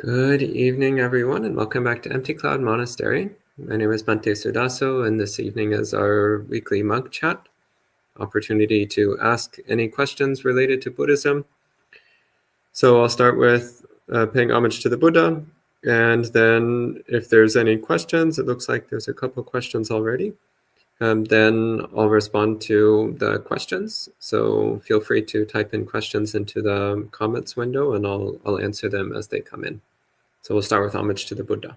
Good evening, everyone, and welcome back to Empty Cloud Monastery. My name is Bhante Sudaso, and this evening is our weekly monk chat, opportunity to ask any questions related to Buddhism. So I'll start with paying homage to the Buddha, and then if there's any questions, it looks like there's a couple questions already, then I'll respond to the questions. So feel free to type in questions into the comments window, and I'll answer them as they come in. So we'll start with homage to the Buddha.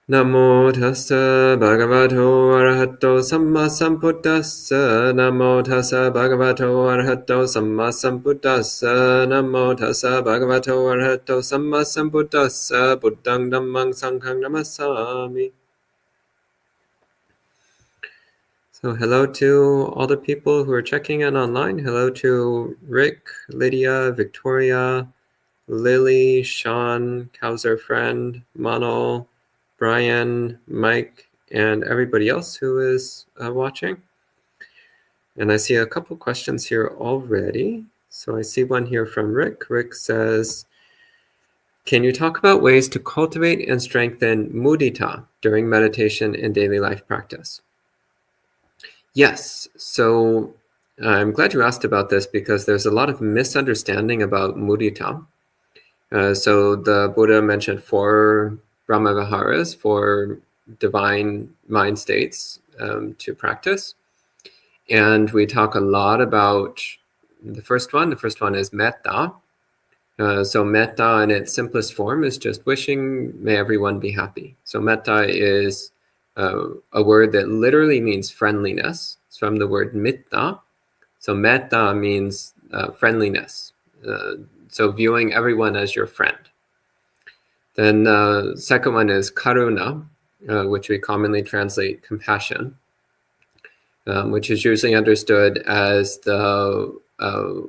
Namo tassa bhagavato arahato samma sambuddhassa. Namo tassa bhagavato arahato samma sambuddhassa. Namo tassa bhagavato arahato samma sambuddhassa. Buddhang dhammang sanghang namasami. So hello to all the people who are checking in online. Hello to Rick, Lydia, Victoria, Lily, Sean, Kowser Friend, Monol, Brian, Mike, and everybody else who is watching. And I see a couple questions here already. So I see one here from Rick. Rick says, can you talk about ways to cultivate and strengthen mudita during meditation and daily life practice? Yes, so I'm glad you asked about this because there's a lot of misunderstanding about mudita. So the Buddha mentioned 4 Brahmaviharas, 4 divine mind states to practice. And we talk a lot about the first one. The first one is metta. So metta in its simplest form is just wishing, may everyone be happy. So metta is a word that literally means friendliness. It's from the word mitta. So metta means friendliness. So viewing everyone as your friend. Then the second one is karuna, which we commonly translate compassion, which is usually understood as the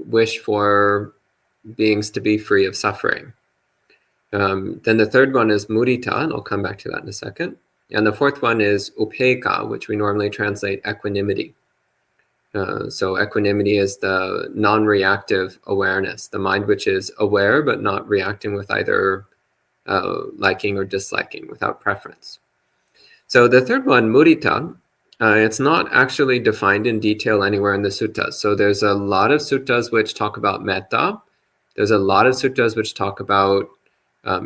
wish for beings to be free of suffering. Then the third one is mudita, and I'll come back to that in a second. And the fourth one is upekkha, which we normally translate equanimity. So equanimity is the non-reactive awareness, the mind which is aware but not reacting with either liking or disliking, without preference. So the third one, mudita, it's not actually defined in detail anywhere in the suttas. So there's a lot of suttas which talk about metta. There's a lot of suttas which talk about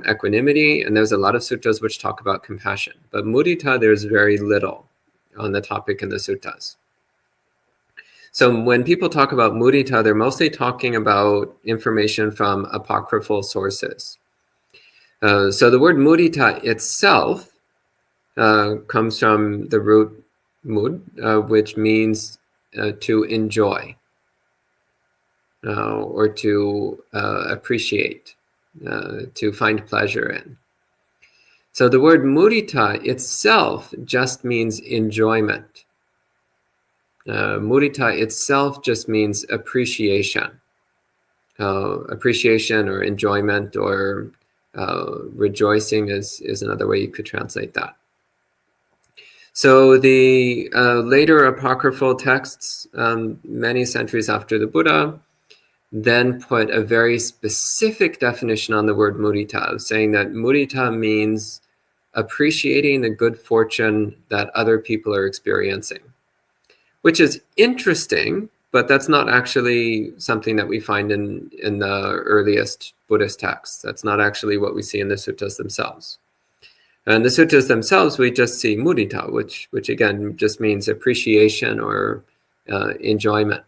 equanimity, and there's a lot of suttas which talk about compassion. But mudita, there's very little on the topic in the suttas. So when people talk about mudita, they're mostly talking about information from apocryphal sources. So the word mudita itself comes from the root mud, which means to enjoy or to appreciate, to find pleasure in. So the word mudita itself just means enjoyment. Mudita itself just means appreciation. Appreciation or enjoyment or rejoicing is another way you could translate that. So the later apocryphal texts, many centuries after the Buddha, then put a very specific definition on the word mudita, saying that mudita means appreciating the good fortune that other people are experiencing, which is interesting, but that's not actually something that we find in the earliest Buddhist texts. That's not actually what we see in the suttas themselves. And the suttas themselves, we just see mudita, which again just means appreciation or enjoyment.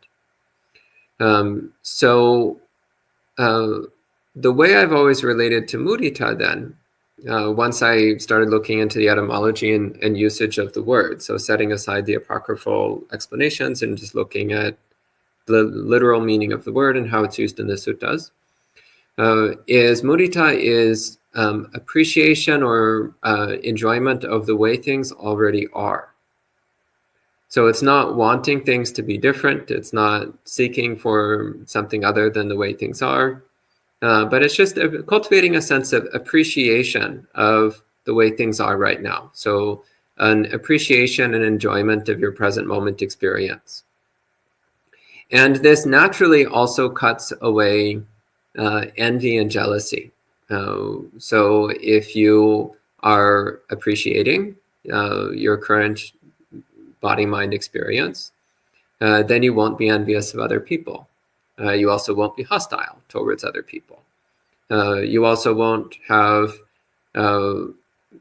So the way I've always related to mudita then, once I started looking into the etymology and usage of the word, so setting aside the apocryphal explanations and just looking at the literal meaning of the word and how it's used in the suttas, is mudita is appreciation or enjoyment of the way things already are. So it's not wanting things to be different. It's not seeking for something other than the way things are. But it's just cultivating a sense of appreciation of the way things are right now. So an appreciation and enjoyment of your present moment experience. And this naturally also cuts away envy and jealousy. So if you are appreciating your current body-mind experience, then you won't be envious of other people. You also won't be hostile towards other people. You also won't have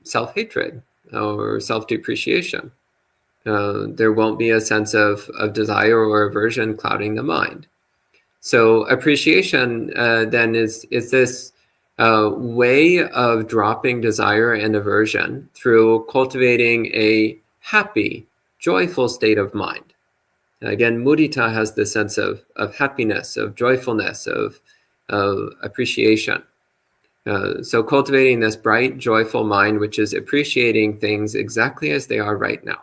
self-hatred or self-depreciation. There won't be a sense of desire or aversion clouding the mind. So appreciation then is this way of dropping desire and aversion through cultivating a happy, joyful state of mind. Again, mudita has this sense of happiness, of joyfulness, of appreciation. So cultivating this bright, joyful mind, which is appreciating things exactly as they are right now.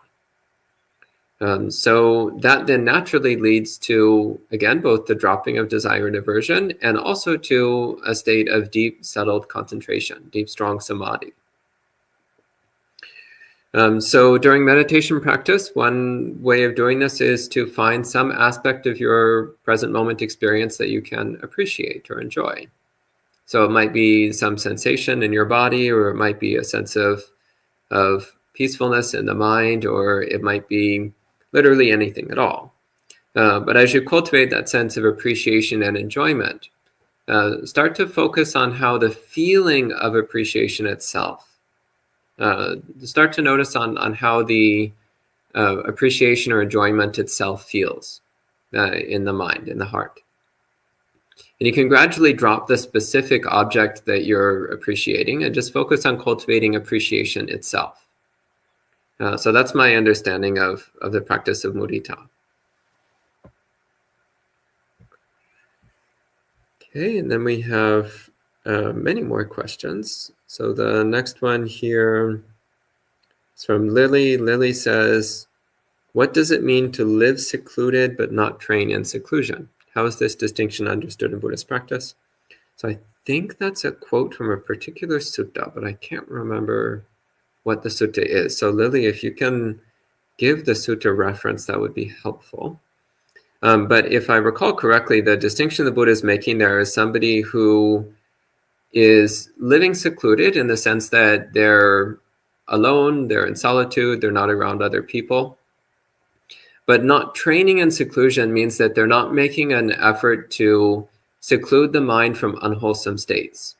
So that then naturally leads to, again, both the dropping of desire and aversion, and also to a state of deep, settled concentration, deep, strong samadhi. So during meditation practice, one way of doing this is to find some aspect of your present moment experience that you can appreciate or enjoy. So it might be some sensation in your body, or it might be a sense of peacefulness in the mind, or it might be literally anything at all. But as you cultivate that sense of appreciation and enjoyment, start to focus on how the feeling of appreciation itself, start to notice on how the appreciation or enjoyment itself feels in the mind, in the heart. And you can gradually drop the specific object that you're appreciating and just focus on cultivating appreciation itself. So that's my understanding of the practice of mudita. Okay, and then we have many more questions. So the next one here is from Lily. Lily says, what does it mean to live secluded but not train in seclusion? How is this distinction understood in Buddhist practice? So I think that's a quote from a particular sutta, but I can't remember what the sutta is. So Lily, if you can give the sutta reference, that would be helpful. But if I recall correctly, the distinction the Buddha is making there is somebody who is living secluded in the sense that they're alone, they're in solitude, they're not around other people. But not training in seclusion means that they're not making an effort to seclude the mind from unwholesome states.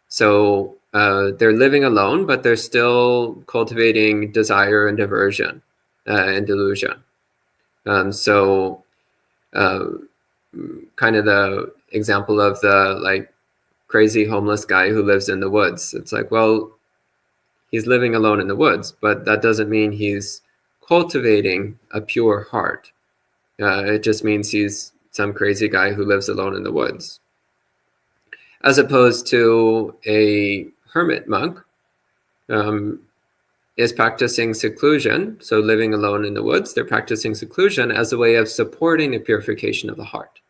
So they're living alone, but they're still cultivating desire and aversion and delusion. So kind of the example of the crazy homeless guy who lives in the woods. It's like, well, he's living alone in the woods, but that doesn't mean he's cultivating a pure heart. It just means he's some crazy guy who lives alone in the woods. As opposed to a hermit monk is practicing seclusion, so living alone in the woods, they're practicing seclusion as a way of supporting the purification of the heart,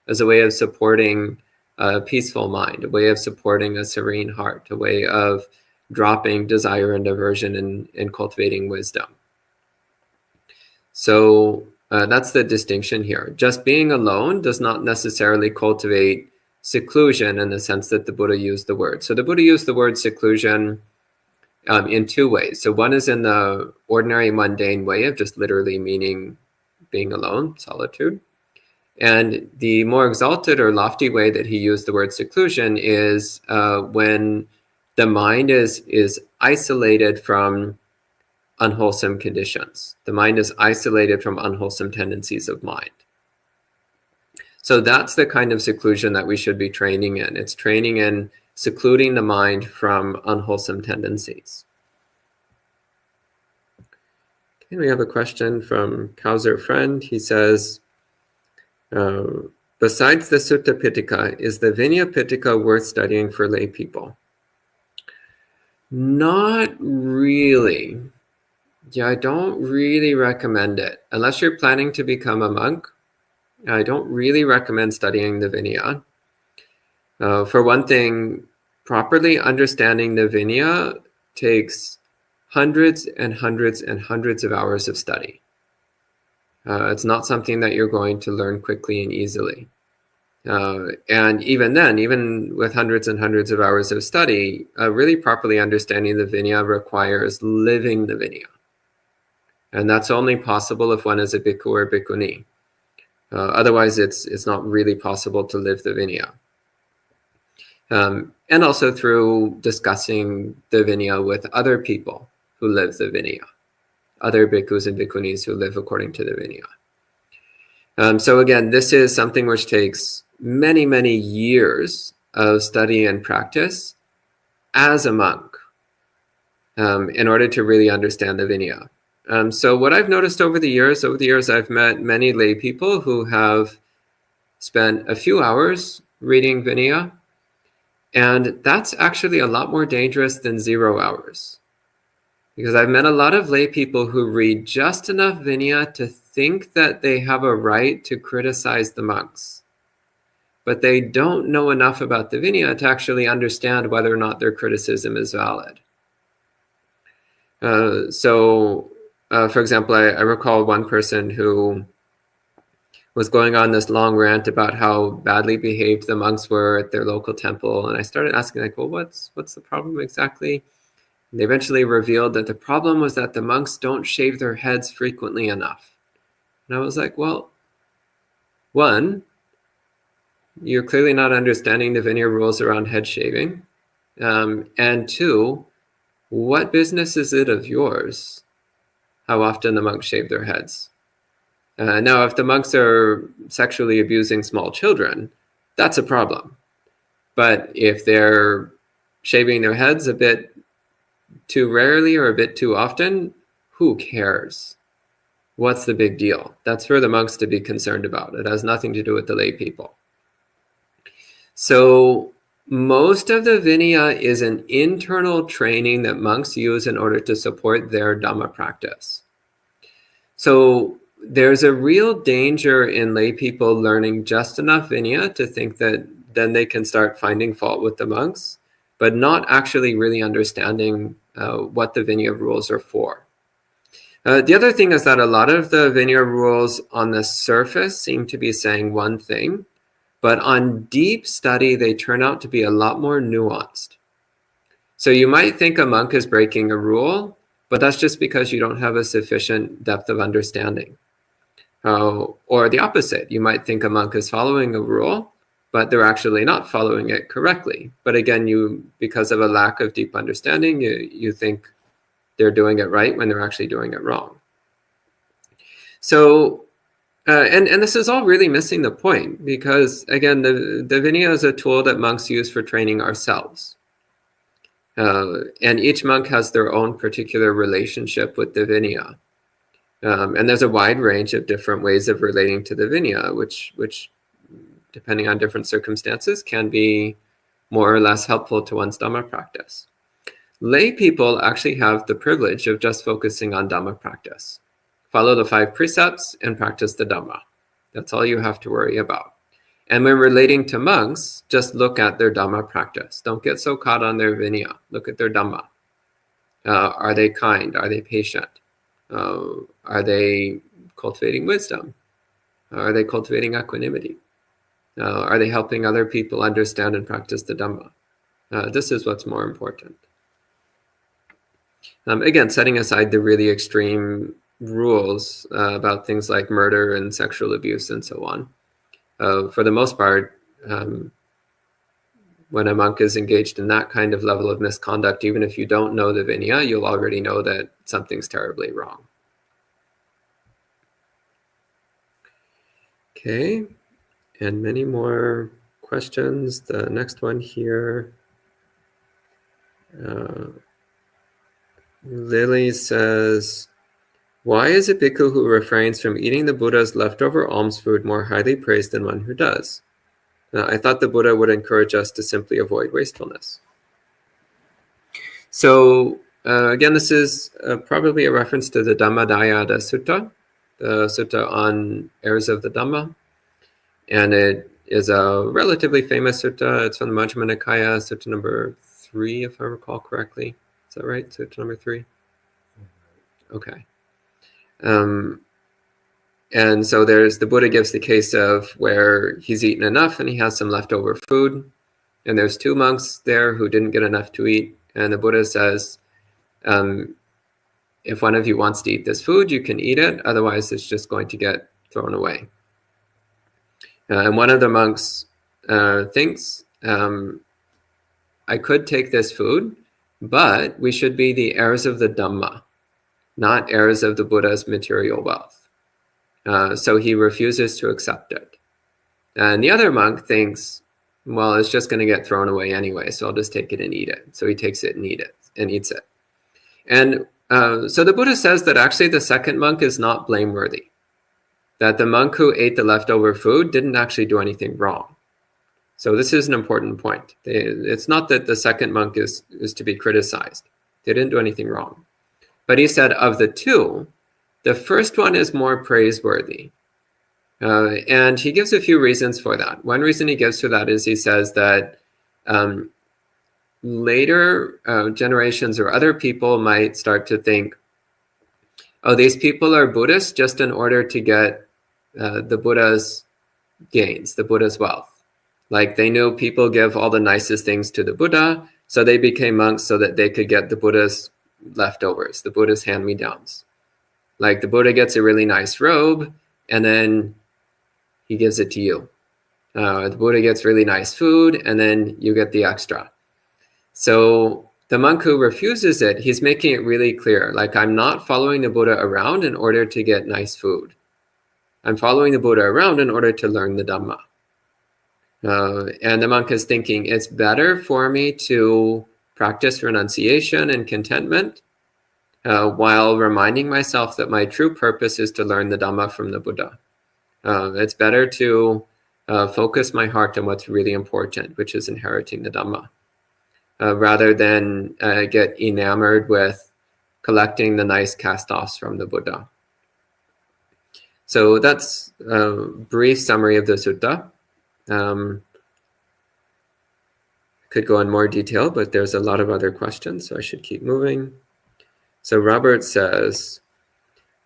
as a way of supporting a peaceful mind, a way of supporting a serene heart, a way of dropping desire and aversion and cultivating wisdom. So that's the distinction here. Just being alone does not necessarily cultivate seclusion in the sense that the Buddha used the word. So the Buddha used the word seclusion in two ways. So one is in the ordinary mundane way of just literally meaning being alone, solitude. And the more exalted or lofty way that he used the word seclusion is when the mind is isolated from unwholesome conditions. The mind is isolated from unwholesome tendencies of mind. So that's the kind of seclusion that we should be training in. It's training in secluding the mind from unwholesome tendencies. Okay, we have a question from Kauser Friend. He says, besides the Sutta Pitaka, is the Vinaya Pitaka worth studying for lay people? Not really. Yeah, I don't really recommend it. Unless you're planning to become a monk, I don't really recommend studying the Vinaya. For one thing, properly understanding the Vinaya takes hundreds and hundreds and hundreds of hours of study. It's not something that you're going to learn quickly and easily. And even then, even with hundreds and hundreds of hours of study, really properly understanding the Vinaya requires living the Vinaya. And that's only possible if one is a bhikkhu or bhikkhuni. Otherwise, it's not really possible to live the Vinaya. And also through discussing the Vinaya with other people who live the Vinaya, other bhikkhus and bhikkhunis who live according to the Vinaya. So again, this is something which takes many, many years of study and practice as a monk in order to really understand the Vinaya. So what I've noticed over the years, I've met many lay people who have spent a few hours reading Vinaya, and that's actually a lot more dangerous than 0 hours. Because I've met a lot of lay people who read just enough Vinaya to think that they have a right to criticize the monks. But they don't know enough about the Vinaya to actually understand whether or not their criticism is valid. For example, I recall one person who was going on this long rant about how badly behaved the monks were at their local temple. And I started asking, like, well, what's the problem exactly? And they eventually revealed that the problem was that the monks don't shave their heads frequently enough. And I was like, well, one, you're clearly not understanding the Vinaya rules around head shaving. And two, what business is it of yours how often the monks shave their heads? Now, if the monks are sexually abusing small children, that's a problem. But if they're shaving their heads a bit too rarely or a bit too often, who cares? What's the big deal? That's for the monks to be concerned about. It has nothing to do with the lay people. So most of the Vinaya is an internal training that monks use in order to support their Dhamma practice. So there's a real danger in lay people learning just enough Vinaya to think that then they can start finding fault with the monks, but not actually really understanding what the Vinaya rules are for. The other thing is that a lot of the Vinaya rules on the surface seem to be saying one thing, but on deep study, they turn out to be a lot more nuanced. So you might think a monk is breaking a rule, but that's just because you don't have a sufficient depth of understanding. Or the opposite, you might think a monk is following a rule, but they're actually not following it correctly. But again, because of a lack of deep understanding, you think they're doing it right when they're actually doing it wrong. So, and this is all really missing the point, because again, the Vinaya is a tool that monks use for training ourselves. And each monk has their own particular relationship with the Vinaya. And there's a wide range of different ways of relating to the Vinaya, which depending on different circumstances, can be more or less helpful to one's Dhamma practice. Lay people actually have the privilege of just focusing on Dhamma practice. Follow the 5 precepts and practice the Dhamma. That's all you have to worry about. And when relating to monks, just look at their Dhamma practice. Don't get so caught on their Vinaya. Look at their Dhamma. Are they kind? Are they patient? Are they cultivating wisdom? Are they cultivating equanimity? Are they helping other people understand and practice the Dhamma? This is what's more important. Again, setting aside the really extreme rules about things like murder and sexual abuse and so on. For the most part, when a monk is engaged in that kind of level of misconduct, even if you don't know the Vinaya, you'll already know that something's terribly wrong. Okay, and many more questions. The next one here. Lily says, why is a bhikkhu who refrains from eating the Buddha's leftover alms food more highly praised than one who does? I thought the Buddha would encourage us to simply avoid wastefulness. So again, this is probably a reference to the Dhammadayada Sutta, the sutta on heirs of the Dhamma. And it is a relatively famous sutta. It's from the Majjhima Nikaya, sutta number 3, if I recall correctly. Is that right? Sutta number 3? Okay. And so the Buddha gives the case of where he's eaten enough and he has some leftover food. And there's two monks there who didn't get enough to eat. And the Buddha says, if one of you wants to eat this food, you can eat it. Otherwise, it's just going to get thrown away. And one of the monks thinks, I could take this food, but we should be the heirs of the Dhamma, not heirs of the Buddha's material wealth. So he refuses to accept it. And the other monk thinks, well, it's just going to get thrown away anyway, so I'll just take it and eat it. So he takes it and eats it. And so the Buddha says that actually the second monk is not blameworthy, that the monk who ate the leftover food didn't actually do anything wrong. So this is an important point. It's not that the second monk is to be criticized. They didn't do anything wrong. But he said of the two, the first one is more praiseworthy. And he gives a few reasons for that. One reason he gives for that is he says that later generations or other people might start to think, oh, these people are Buddhists just in order to get the Buddha's gains, the Buddha's wealth. Like they knew people give all the nicest things to the Buddha, so they became monks so that they could get the Buddha's leftovers, the Buddha's hand-me-downs. Like the Buddha gets a really nice robe, and then he gives it to you. The Buddha gets really nice food, and then you get the extra. So the monk who refuses it, he's making it really clear, like I'm not following the Buddha around in order to get nice food. I'm following the Buddha around in order to learn the Dhamma. And the monk is thinking, it's better for me to practice renunciation and contentment while reminding myself that my true purpose is to learn the Dhamma from the Buddha. It's better to focus my heart on what's really important, which is inheriting the Dhamma, rather than get enamored with collecting the nice cast-offs from the Buddha. So that's a brief summary of the sutta. Could go in more detail, but there's a lot of other questions, so I should keep moving. So Robert says,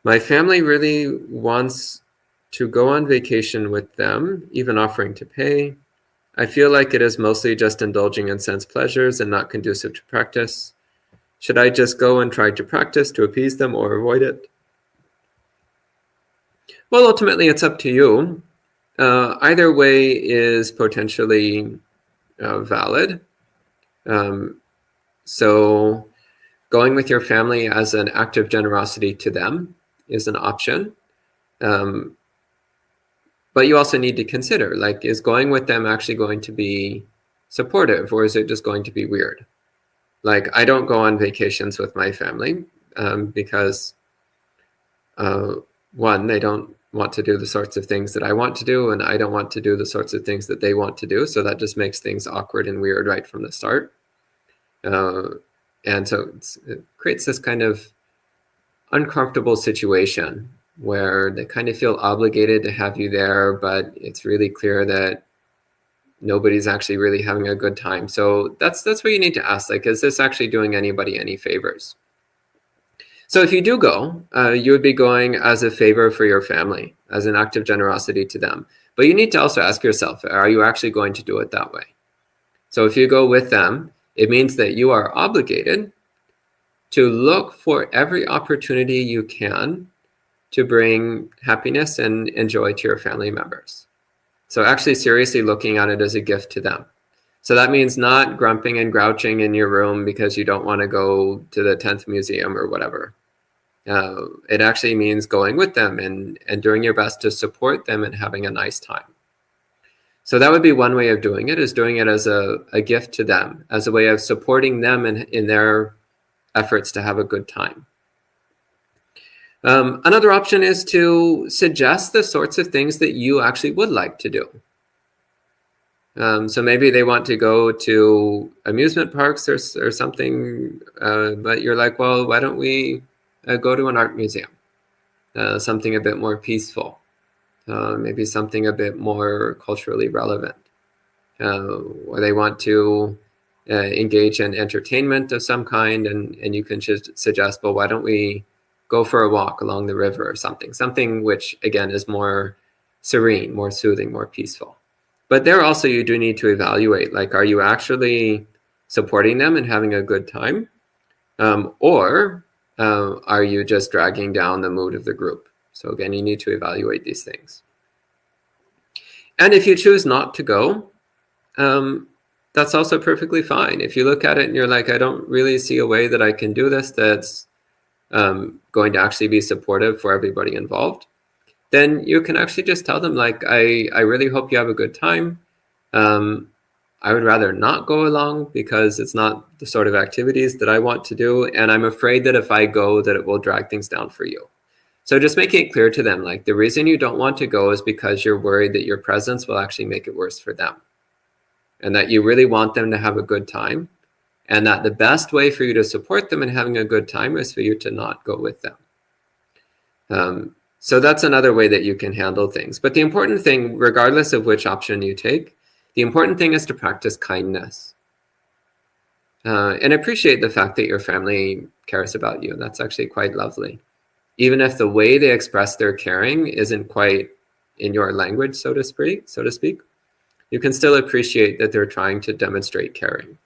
my family really wants to go on vacation with them, even offering to pay. I feel like it is mostly just indulging in sense pleasures and not conducive to practice. Should I just go and try to practice to appease them or avoid it? Well, ultimately, it's up to you. Either way is potentially valid. So going with your family as an act of generosity to them is an option. But you also need to consider, like, is going with them actually going to be supportive, or is it just going to be weird? Like, I don't go on vacations with my family because, one, they don't want to do the sorts of things that I want to do, and I don't want to do the sorts of things that they want to do. So that just makes things awkward and weird right from the start. And so it creates this kind of uncomfortable situation where they kind of feel obligated to have you there, but it's really clear that nobody's actually really having a good time. So that's what you need to ask, like, is this actually doing anybody any favors? So if you do go, you would be going as a favor for your family, as an act of generosity to them. But you need to also ask yourself, are you actually going to do it that way? So if you go with them, it means that you are obligated to look for every opportunity you can to bring happiness and joy to your family members. So actually seriously looking at it as a gift to them. So that means not grumping and grouching in your room because you don't want to go to the 10th museum or whatever. It actually means going with them and doing your best to support them and having a nice time. So that would be one way of doing it, is doing it as a gift to them, as a way of supporting them in their efforts to have a good time. Another option is to suggest the sorts of things that you actually would like to do. So maybe they want to go to amusement parks or something, but you're like, well, why don't we go to an art museum? Something a bit more peaceful, maybe something a bit more culturally relevant. Or they want to engage in entertainment of some kind, and you can just suggest, well, why don't we go for a walk along the river or something which, again, is more serene, more soothing, more peaceful. But there also you do need to evaluate, like, are you actually supporting them and having a good time? Or are you just dragging down the mood of the group? So again, you need to evaluate these things. And if you choose not to go, that's also perfectly fine. If you look at it and you're like, I don't really see a way that I can do this that's going to actually be supportive for everybody involved, then you can actually just tell them, like, I really hope you have a good time. I would rather not go along because it's not the sort of activities that I want to do. And I'm afraid that if I go, that it will drag things down for you. So just making it clear to them, like, the reason you don't want to go is because you're worried that your presence will actually make it worse for them. And that you really want them to have a good time. And that the best way for you to support them in having a good time is for you to not go with them. So that's another way that you can handle things. But the important thing, regardless of which option you take, the important thing is to practice kindness. And appreciate the fact that your family cares about you. That's actually quite lovely. Even if the way they express their caring isn't quite in your language, so to speak, you can still appreciate that they're trying to demonstrate caring.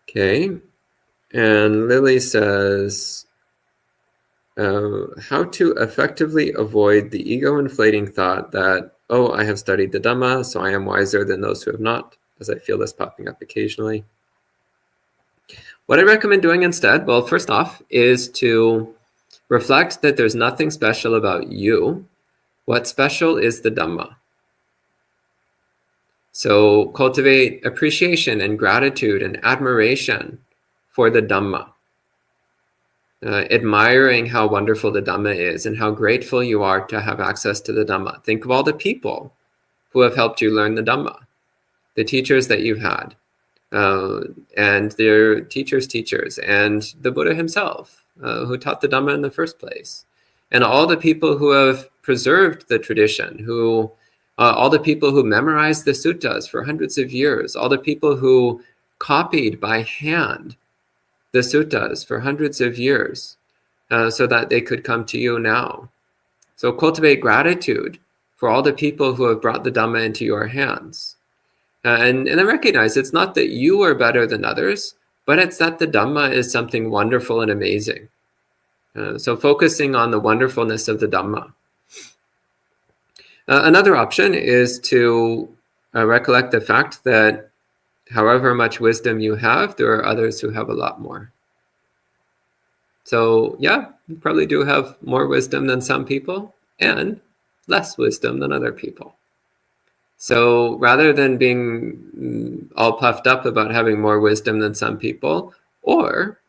Okay, and Lily says, how to effectively avoid the ego-inflating thought that, oh, I have studied the Dhamma, so I am wiser than those who have not, as I feel this popping up occasionally. What I recommend doing instead, well, first off, is to reflect that there's nothing special about you. What's special is the Dhamma. So cultivate appreciation and gratitude and admiration for the Dhamma. Admiring how wonderful the Dhamma is and how grateful you are to have access to the Dhamma. Think of all the people who have helped you learn the Dhamma, the teachers that you've had, and their teachers' teachers, and the Buddha himself, who taught the Dhamma in the first place, and all the people who have preserved the tradition, who all the people who memorized the suttas for hundreds of years, all the people who copied by hand the suttas for hundreds of years so that they could come to you now. So cultivate gratitude for all the people who have brought the Dhamma into your hands. And then recognize it's not that you are better than others, but it's that the Dhamma is something wonderful and amazing. So focusing on the wonderfulness of the Dhamma. Another option is to recollect the fact that however much wisdom you have, there are others who have a lot more. So yeah, you probably do have more wisdom than some people and less wisdom than other people. So rather than being all puffed up about having more wisdom than some people, or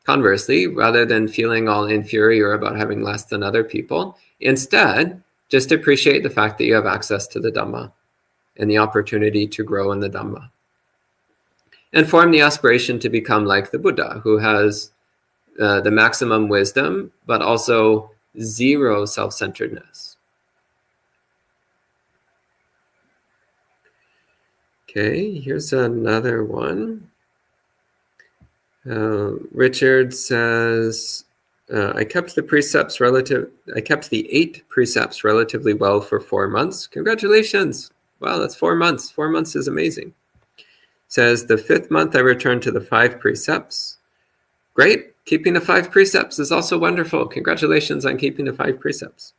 conversely, rather than feeling all inferior about having less than other people, instead, just appreciate the fact that you have access to the Dhamma and the opportunity to grow in the Dhamma. And form the aspiration to become like the Buddha, who has the maximum wisdom, but also zero self-centeredness. Okay, here's another one. Richard says, I kept the 8 precepts relatively well for 4 months. Congratulations. Wow, that's 4 months. 4 months is amazing. Says the 5th month I returned to the 5 precepts. Great. Keeping the 5 precepts is also wonderful. Congratulations on keeping the 5 precepts.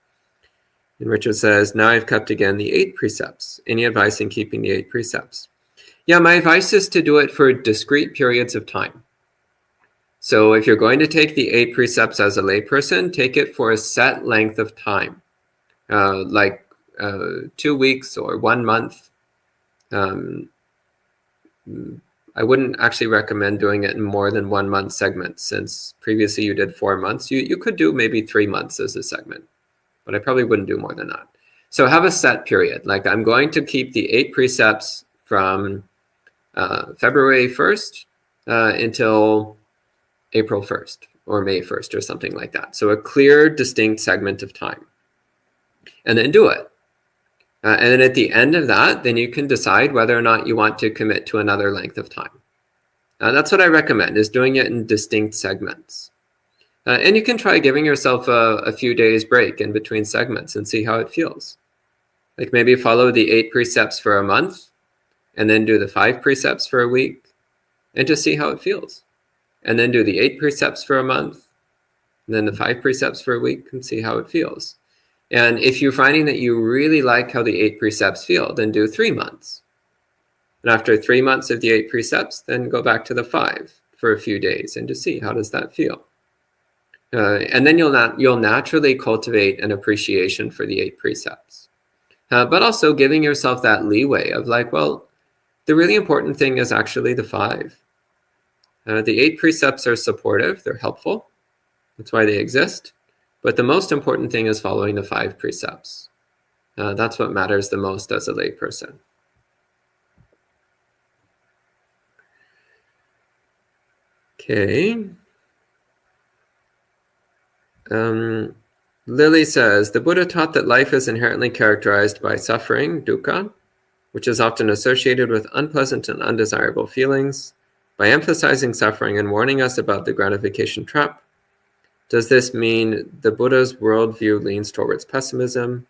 And Richard says, now I've kept again the 8 precepts. Any advice in keeping the 8 precepts? Yeah, my advice is to do it for discrete periods of time. So if you're going to take the 8 precepts as a layperson, take it for a set length of time, like 2 weeks or 1 month. I wouldn't actually recommend doing it in more than 1 month segments, since previously you did 4 months. You could do maybe 3 months as a segment, but I probably wouldn't do more than that. So have a set period. Like, I'm going to keep the 8 precepts from February 1st until April 1st or May 1st or something like that. So a clear, distinct segment of time. And then do it. And then at the end of that, then you can decide whether or not you want to commit to another length of time. That's what I recommend, is doing it in distinct segments. And you can try giving yourself a few days break in between segments and see how it feels. Like maybe follow the 8 precepts for a month and then do the 5 precepts for a week and just see how it feels. And then do the 8 precepts for a month and then the 5 precepts for a week and see how it feels. And if you're finding that you really like how the 8 precepts feel, then do 3 months. And after 3 months of the 8 precepts, then go back to the 5 for a few days and just see how does that feel. And then you'll naturally cultivate an appreciation for the 8 precepts. But also giving yourself that leeway of like, well, the really important thing is actually the 5. The 8 precepts are supportive, they're helpful. That's why they exist. But the most important thing is following the 5 precepts. That's what matters the most as a layperson. Okay. Lily says, the Buddha taught that life is inherently characterized by suffering, dukkha, which is often associated with unpleasant and undesirable feelings. By emphasizing suffering and warning us about the gratification trap, does this mean the Buddha's worldview leans towards pessimism?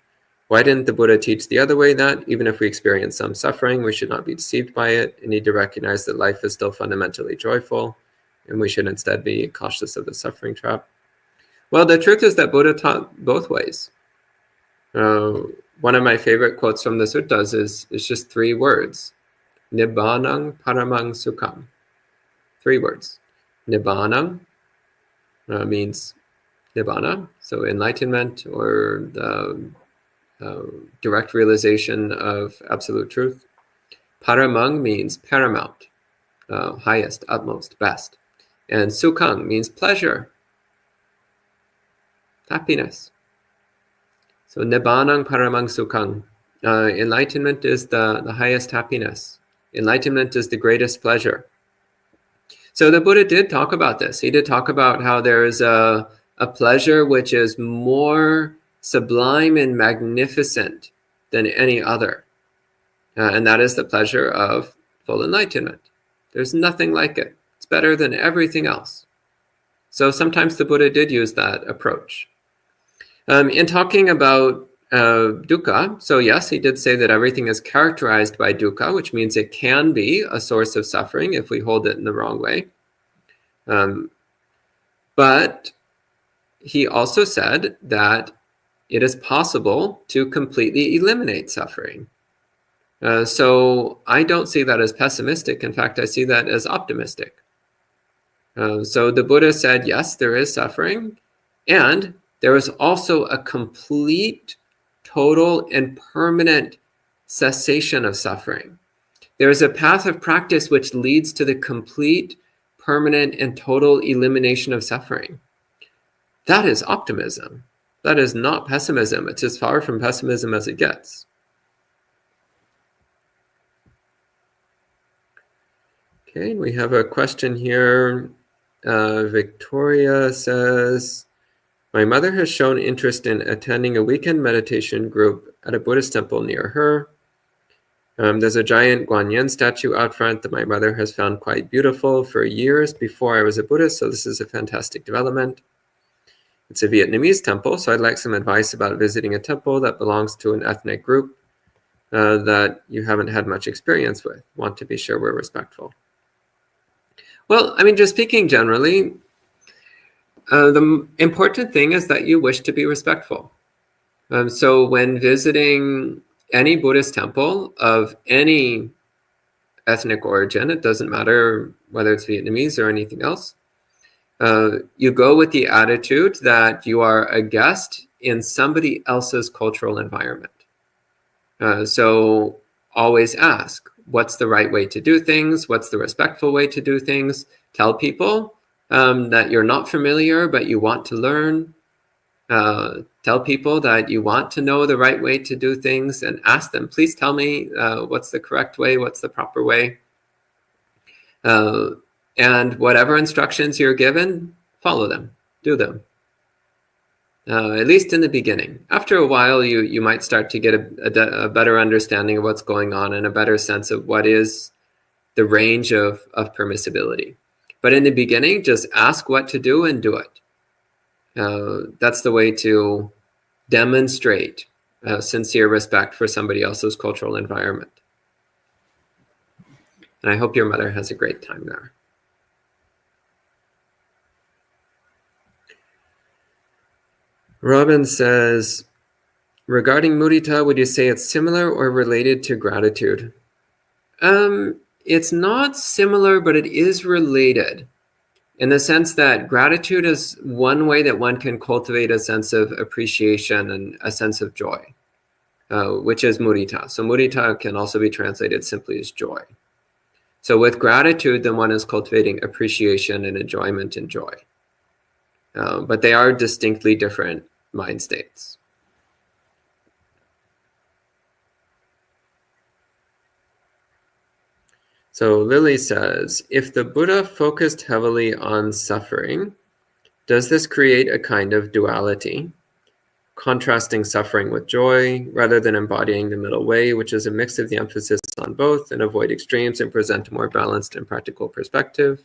Why didn't the Buddha teach the other way, that even if we experience some suffering, we should not be deceived by it and need to recognize that life is still fundamentally joyful, and we should instead be cautious of the suffering trap? Well, the truth is that Buddha taught both ways. One of my favorite quotes from the suttas is just 3 words. Nibbānang paramang sukham. 3 words. Nibbānang means nibbana, so enlightenment or the direct realization of absolute truth. Paramang means paramount, highest, utmost, best. And sukhang means pleasure, happiness. So Nibbānang paramang sukhang. Enlightenment is the highest happiness. Enlightenment is the greatest pleasure. So the Buddha did talk about this. He did talk about how there is a pleasure which is more sublime and magnificent than any other. And that is the pleasure of full enlightenment. There's nothing like it. It's better than everything else. So sometimes the Buddha did use that approach. In talking about dukkha, so yes, he did say that everything is characterized by dukkha, which means it can be a source of suffering if we hold it in the wrong way. But he also said that it is possible to completely eliminate suffering. So I don't see that as pessimistic. In fact, I see that as optimistic. So the Buddha said, yes, there is suffering, and there is also a complete, total, and permanent cessation of suffering. There is a path of practice which leads to the complete, permanent, and total elimination of suffering. That is optimism. That is not pessimism. It's as far from pessimism as it gets. Okay, we have a question here. Victoria says, my mother has shown interest in attending a weekend meditation group at a Buddhist temple near her. There's a giant Guanyin statue out front that my mother has found quite beautiful for years before I was a Buddhist, so this is a fantastic development. It's a Vietnamese temple, so I'd like some advice about visiting a temple that belongs to an ethnic group that you haven't had much experience with. Want to be sure we're respectful. Well, I mean, just speaking generally, the important thing is that you wish to be respectful. So when visiting any Buddhist temple of any ethnic origin, it doesn't matter whether it's Vietnamese or anything else, you go with the attitude that you are a guest in somebody else's cultural environment. So always ask, what's the right way to do things? What's the respectful way to do things? Tell people that you're not familiar, but you want to learn. Tell people that you want to know the right way to do things and ask them, please tell me what's the correct way, what's the proper way. And whatever instructions you're given, follow them, do them. At least in the beginning. After a while, you might start to get a better understanding of what's going on and a better sense of what is the range of permissibility. But in the beginning, just ask what to do and do it. That's the way to demonstrate sincere respect for somebody else's cultural environment. And I hope your mother has a great time there. Robin says, regarding mudita, would you say it's similar or related to gratitude? It's not similar, but it is related in the sense that gratitude is one way that one can cultivate a sense of appreciation and a sense of joy, which is mudita. So mudita can also be translated simply as joy. So with gratitude, then one is cultivating appreciation and enjoyment and joy. But they are distinctly different mind states. So Lily says, if the Buddha focused heavily on suffering, does this create a kind of duality, contrasting suffering with joy, rather than embodying the middle way, which is a mix of the emphasis on both and avoid extremes and present a more balanced and practical perspective?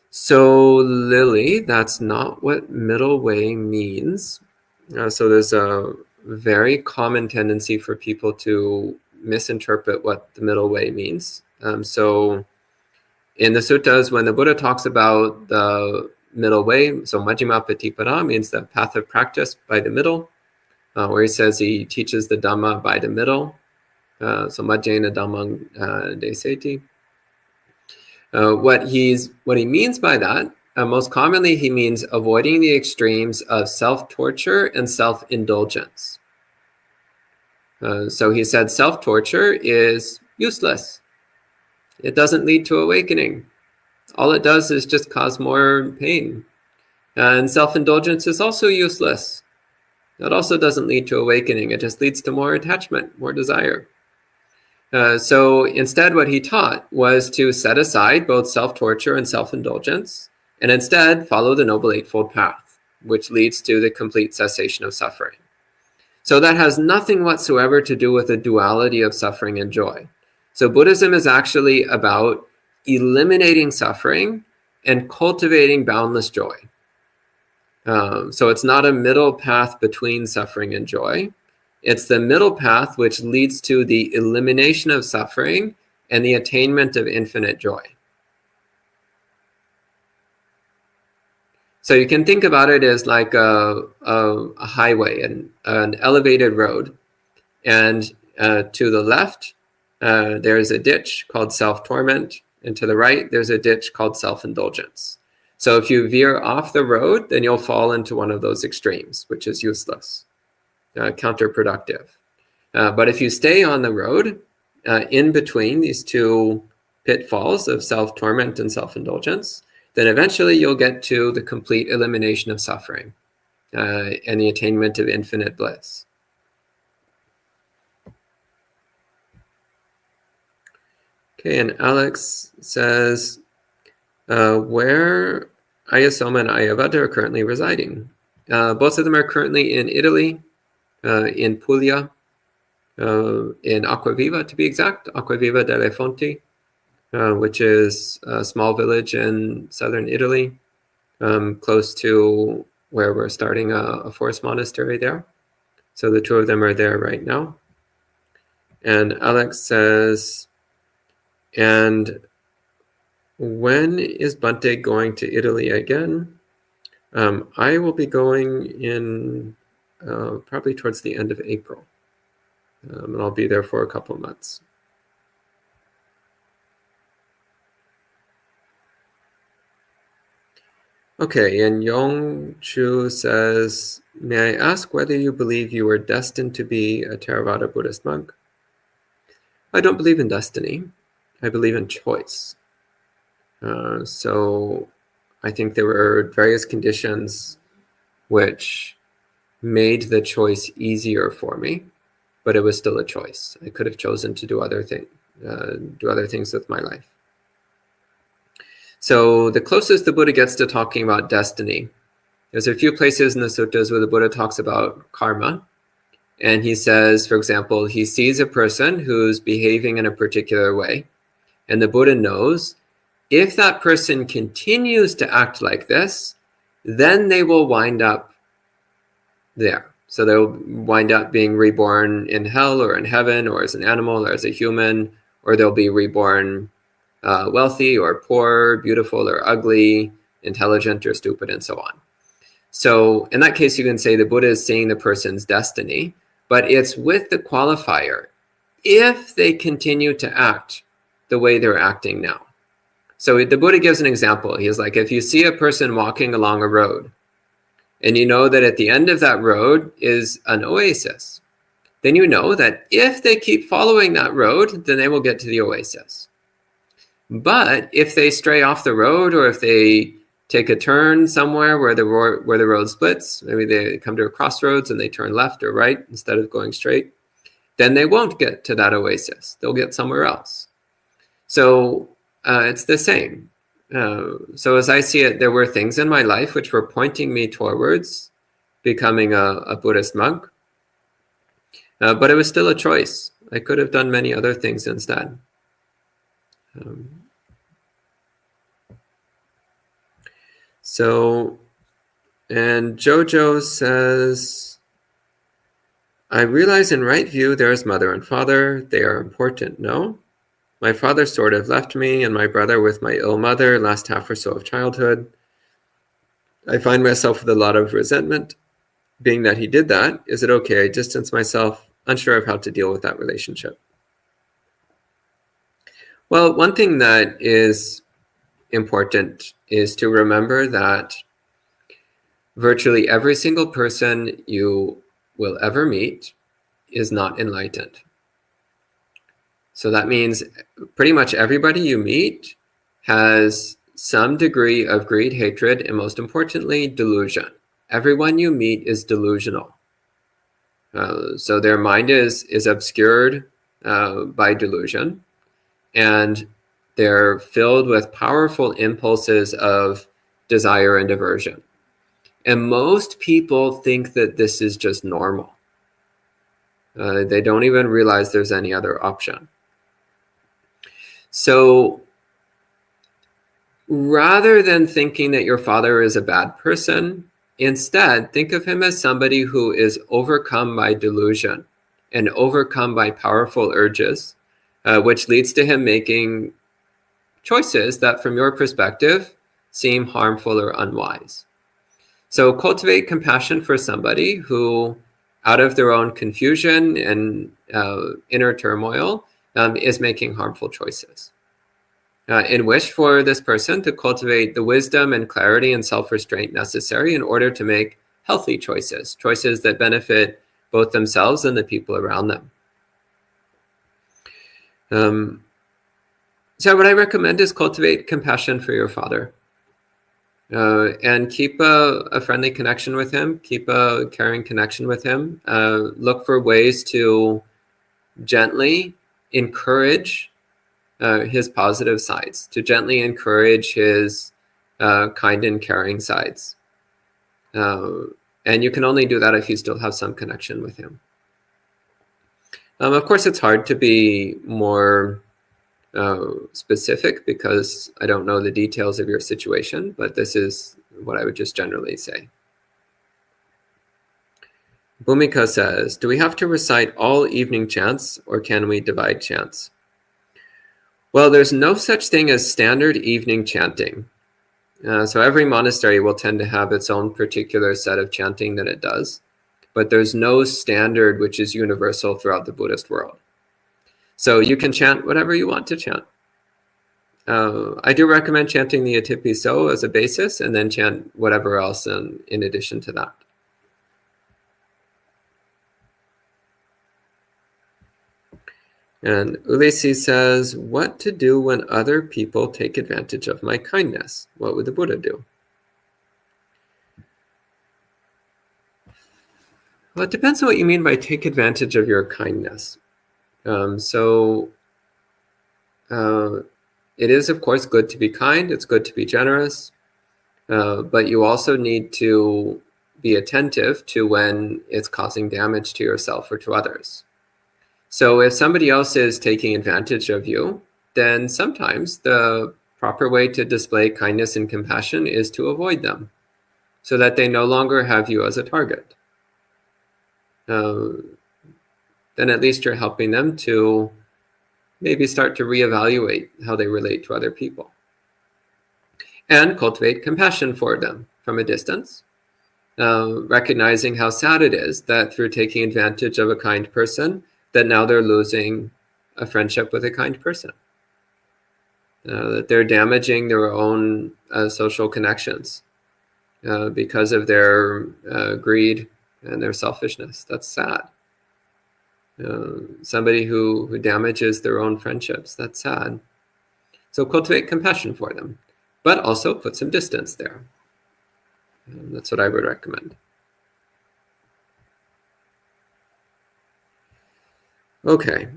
So Lily, that's not what middle way means. So there's a very common tendency for people to misinterpret what the middle way means. So in the suttas, when the Buddha talks about the middle way, so Majjhima Patipada means the path of practice by the middle, where he says he teaches the Dhamma by the middle. So Majjhena Dhammang Deseti. What he means by that, most commonly he means avoiding the extremes of self-torture and self-indulgence. So he said self-torture is useless. It doesn't lead to awakening. All it does is just cause more pain. And self-indulgence is also useless. That also doesn't lead to awakening. It just leads to more attachment, more desire. So instead what he taught was to set aside both self-torture and self-indulgence, and instead follow the Noble Eightfold Path, which leads to the complete cessation of suffering. So that has nothing whatsoever to do with the duality of suffering and joy. So Buddhism is actually about eliminating suffering and cultivating boundless joy. So it's not a middle path between suffering and joy. It's the middle path which leads to the elimination of suffering and the attainment of infinite joy. So you can think about it as like a highway, an elevated road. And to the left, there's a ditch called self-torment. And to the right, there's a ditch called self-indulgence. So if you veer off the road, then you'll fall into one of those extremes, which is useless, counterproductive. But if you stay on the road, in between these two pitfalls of self-torment and self-indulgence, then eventually you'll get to the complete elimination of suffering and the attainment of infinite bliss. Okay, and Alex says, where Ayasoma and Ayavada are currently residing. Both of them are currently in Italy, in Puglia, in Acquaviva to be exact, Acquaviva delle Fonti, which is a small village in southern Italy, close to where we're starting a forest monastery there. So the two of them are there right now. And Alex says, and when is Bhante going to Italy again? I will be going in probably towards the end of April. And I'll be there for a couple months. Okay, and Yong Chu says, may I ask whether you believe you were destined to be a Theravada Buddhist monk? I don't believe in destiny. I believe in choice. So I think there were various conditions which made the choice easier for me, but it was still a choice. I could have chosen to do other things with my life. So the closest the Buddha gets to talking about destiny, there's a few places in the suttas where the Buddha talks about karma. And he says, for example, he sees a person who's behaving in a particular way. And the Buddha knows if that person continues to act like this, then they will wind up there. So they'll wind up being reborn in hell or in heaven, or as an animal or as a human, or they'll be reborn wealthy or poor, beautiful or ugly, intelligent or stupid, and so on. So in that case, you can say the Buddha is seeing the person's destiny, but it's with the qualifier, if they continue to act the way they're acting now. So the Buddha gives an example. He's like, if you see a person walking along a road, and you know that at the end of that road is an oasis, then you know that if they keep following that road, then they will get to the oasis. But if they stray off the road, or if they take a turn somewhere where the road splits, maybe they come to a crossroads and they turn left or right instead of going straight, then they won't get to that oasis. They'll get somewhere else. So it's the same. So as I see it, there were things in my life which were pointing me towards becoming a Buddhist monk, but it was still a choice. I could have done many other things instead. And Jojo says, I realize in right view there is mother and father. They are important, no? My father sort of left me and my brother with my ill mother last half or so of childhood. I find myself with a lot of resentment. Being that he did that, is it okay I distance myself, unsure of how to deal with that relationship? Well, one thing that is important is to remember that virtually every single person you will ever meet is not enlightened. So that means pretty much everybody you meet has some degree of greed, hatred, and most importantly, delusion. Everyone you meet is delusional. So their mind is obscured by delusion, and they're filled with powerful impulses of desire and aversion. And most people think that this is just normal. They don't even realize there's any other option. So rather than thinking that your father is a bad person, instead, think of him as somebody who is overcome by delusion and overcome by powerful urges, which leads to him making choices that, from your perspective, seem harmful or unwise. So cultivate compassion for somebody who, out of their own confusion and inner turmoil, is making harmful choices. And wish for this person to cultivate the wisdom and clarity and self-restraint necessary in order to make healthy choices, choices that benefit both themselves and the people around them. So what I recommend is cultivate compassion for your father. And keep a friendly connection with him, keep a caring connection with him. Look for ways to gently encourage his positive sides, to gently encourage his kind and caring sides. And you can only do that if you still have some connection with him. Of course, it's hard to be more specific because I don't know the details of your situation, but this is what I would just generally say. Bhumika says, do we have to recite all evening chants or can we divide chants? Well, there's no such thing as standard evening chanting. So every monastery will tend to have its own particular set of chanting that it does, but there's no standard which is universal throughout the Buddhist world. So you can chant whatever you want to chant. I do recommend chanting the Atipiso as a basis and then chant whatever else in addition to that. And Ulysses says, what to do when other people take advantage of my kindness? What would the Buddha do? Well, it depends on what you mean by take advantage of your kindness. It is, of course, good to be kind. It's good to be generous. But you also need to be attentive to when it's causing damage to yourself or to others. So if somebody else is taking advantage of you, then sometimes the proper way to display kindness and compassion is to avoid them, so that they no longer have you as a target. Then at least you're helping them to maybe start to reevaluate how they relate to other people. And cultivate compassion for them from a distance, recognizing how sad it is that through taking advantage of a kind person, that now they're losing a friendship with a kind person. That they're damaging their own social connections because of their greed and their selfishness. That's sad. Somebody who damages their own friendships, that's sad. So cultivate compassion for them, but also put some distance there. That's what I would recommend. Okay.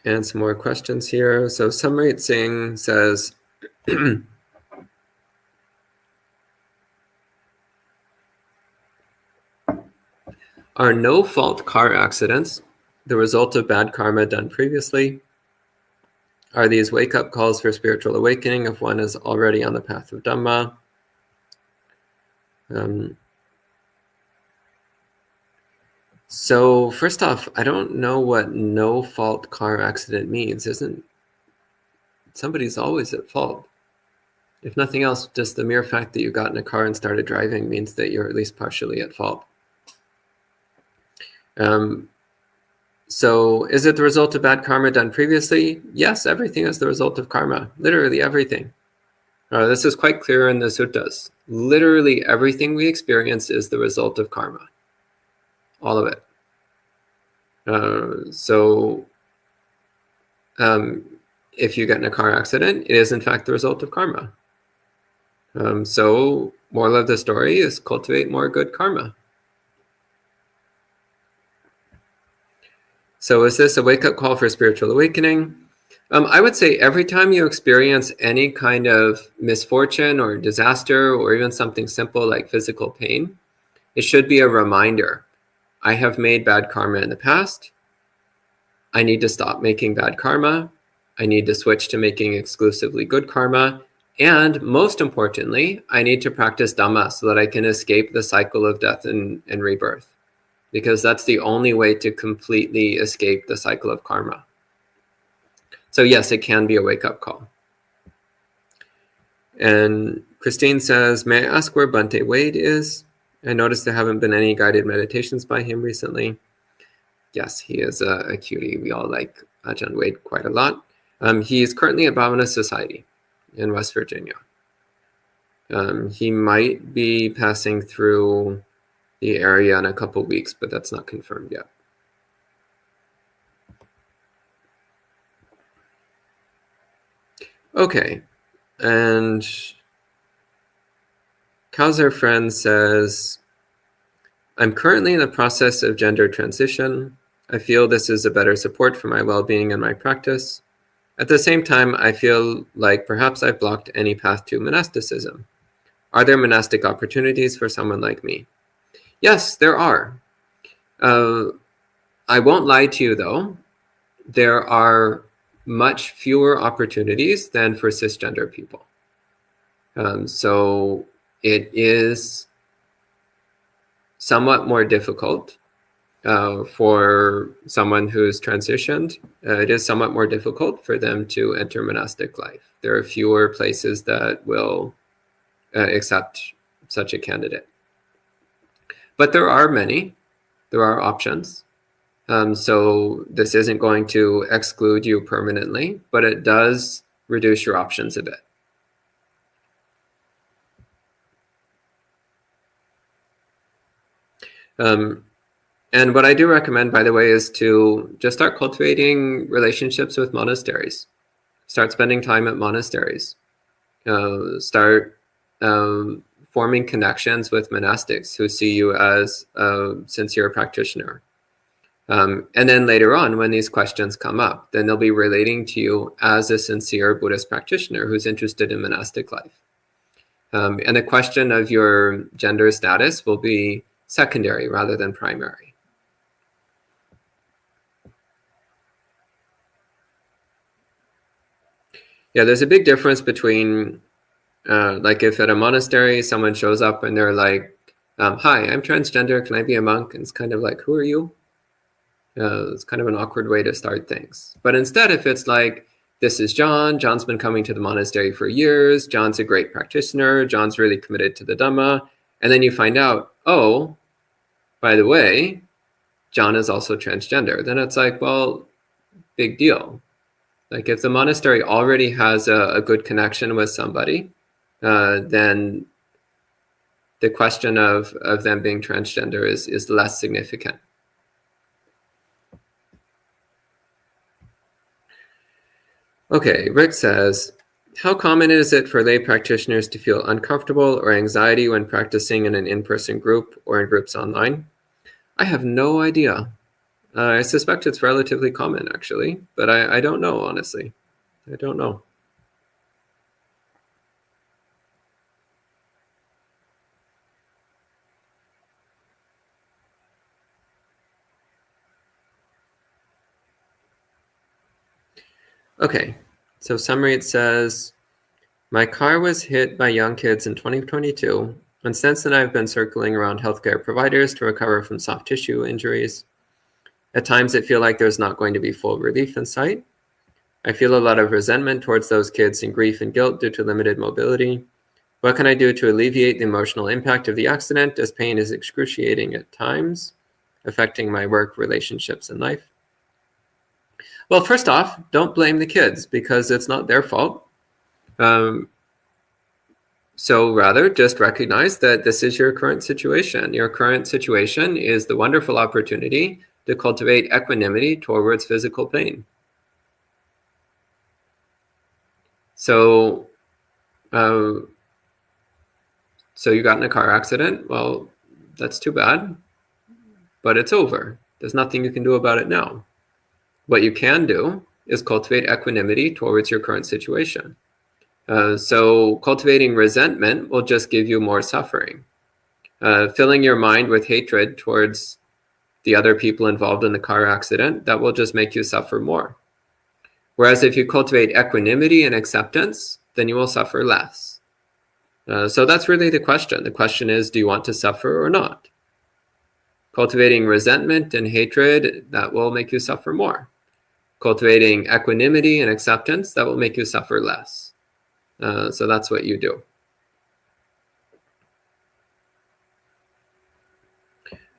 And some more questions here. So Samrit Singh says, are no-fault car accidents the result of bad karma done previously? Are these wake-up calls for spiritual awakening if one is already on the path of Dhamma? So first off, I don't know what no-fault car accident means. Somebody's always at fault. If nothing else, just the mere fact that you got in a car and started driving means that you're at least partially at fault. So is it the result of bad karma done previously? Yes, everything is the result of karma. Literally everything. This is quite clear in the suttas. Literally everything we experience is the result of karma. All of it. If you get in a car accident, it is in fact the result of karma. So moral of the story is cultivate more good karma. So is this a wake-up call for spiritual awakening? I would say every time you experience any kind of misfortune or disaster, or even something simple like physical pain, it should be a reminder. I have made bad karma in the past. I need to stop making bad karma. I need to switch to making exclusively good karma. And most importantly, I need to practice Dhamma so that I can escape the cycle of death and rebirth. Because that's the only way to completely escape the cycle of karma. So yes, it can be a wake-up call. And Christine says, may I ask where Bhante Wade is? I noticed there haven't been any guided meditations by him recently. Yes, he is a cutie. We all like Ajahn Wade quite a lot. He is currently at Bhavana Society in West Virginia. He might be passing through the area in a couple weeks, but that's not confirmed yet. Okay, and Kausar Friend says, I'm currently in the process of gender transition. I feel this is a better support for my well-being and my practice. At the same time, I feel like perhaps I've blocked any path to monasticism. Are there monastic opportunities for someone like me? Yes, there are. I won't lie to you, though. There are much fewer opportunities than for cisgender people. So it is somewhat more difficult for someone who's transitioned. It is somewhat more difficult for them to enter monastic life. There are fewer places that will accept such a candidate. But there are many. There are options. So this isn't going to exclude you permanently, but it does reduce your options a bit. And what I do recommend, by the way, is to just start cultivating relationships with monasteries. Start spending time at monasteries. Start forming connections with monastics who see you as a sincere practitioner. And then later on, when these questions come up, then they'll be relating to you as a sincere Buddhist practitioner who's interested in monastic life. And the question of your gender status will be secondary rather than primary. Yeah, there's a big difference between like if at a monastery someone shows up and they're like, hi, I'm transgender, can I be a monk? And it's kind of like, who are you? It's kind of an awkward way to start things. But instead, if it's like, this is John, John's been coming to the monastery for years, John's a great practitioner, John's really committed to the Dhamma, and then you find out, oh, by the way, John is also transgender, then it's like, well, big deal. Like if the monastery already has a good connection with somebody, then the question of them being transgender is less significant. Okay, Rick says, how common is it for lay practitioners to feel uncomfortable or anxiety when practicing in an in-person group or in groups online? I have no idea. I suspect it's relatively common, actually, but I don't know, honestly. I don't know. Okay, so summary, it says, my car was hit by young kids in 2022, and since then I've been circling around healthcare providers to recover from soft tissue injuries. At times I feel like there's not going to be full relief in sight. I feel a lot of resentment towards those kids and grief and guilt due to limited mobility. What can I do to alleviate the emotional impact of the accident, as pain is excruciating at times, affecting my work, relationships, and life? Well, first off, don't blame the kids because it's not their fault. So rather just recognize that this is your current situation. Your current situation is the wonderful opportunity to cultivate equanimity towards physical pain. So, so you got in a car accident. Well, that's too bad, but it's over. There's nothing you can do about it now. What you can do is cultivate equanimity towards your current situation. So cultivating resentment will just give you more suffering. Filling your mind with hatred towards the other people involved in the car accident, that will just make you suffer more. Whereas if you cultivate equanimity and acceptance, then you will suffer less. So that's really the question. The question is, do you want to suffer or not? Cultivating resentment and hatred, that will make you suffer more. Cultivating equanimity and acceptance, that will make you suffer less. So that's what you do.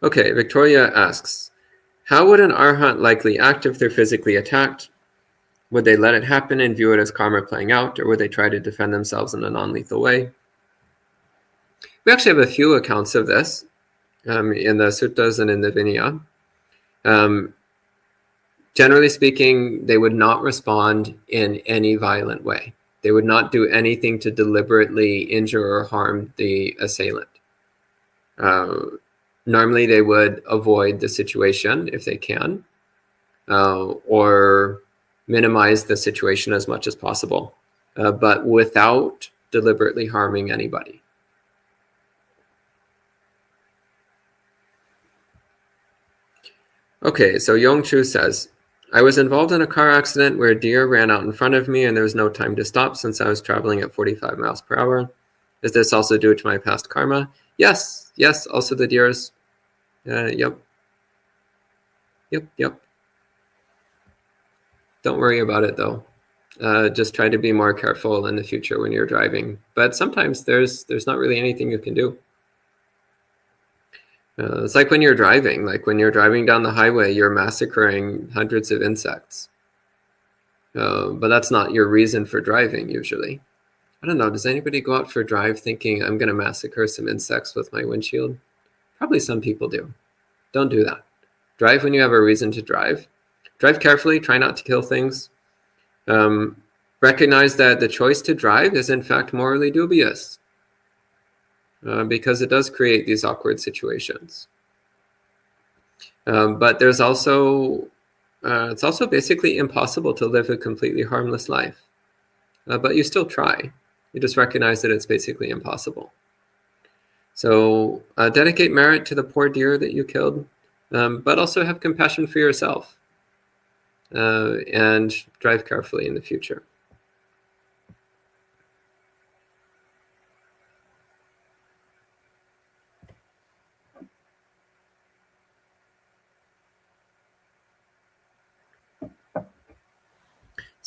Okay, Victoria asks, how would an arhat likely act if they're physically attacked? Would they let it happen and view it as karma playing out, or would they try to defend themselves in a non-lethal way? We actually have a few accounts of this in the suttas and in the Vinaya. Generally speaking, they would not respond in any violent way. They would not do anything to deliberately injure or harm the assailant. Normally, they would avoid the situation if they can, or minimize the situation as much as possible, but without deliberately harming anybody. Okay, so Yongchu says, I was involved in a car accident where a deer ran out in front of me and there was no time to stop since I was traveling at 45 miles per hour. Is this also due to my past karma? Yes, also the deers. Yep. Don't worry about it though. Just try to be more careful in the future when you're driving. But sometimes there's not really anything you can do. It's like when you're driving. Like when you're driving down the highway, you're massacring hundreds of insects. But that's not your reason for driving usually. I don't know, does anybody go out for a drive thinking I'm going to massacre some insects with my windshield? Probably some people do. Don't do that. Drive when you have a reason to drive. Drive carefully, try not to kill things. Recognize that the choice to drive is in fact morally dubious because it does create these awkward situations. But there's also, it's also basically impossible to live a completely harmless life. But you still try. You just recognize that it's basically impossible. So dedicate merit to the poor deer that you killed, but also have compassion for yourself and drive carefully in the future.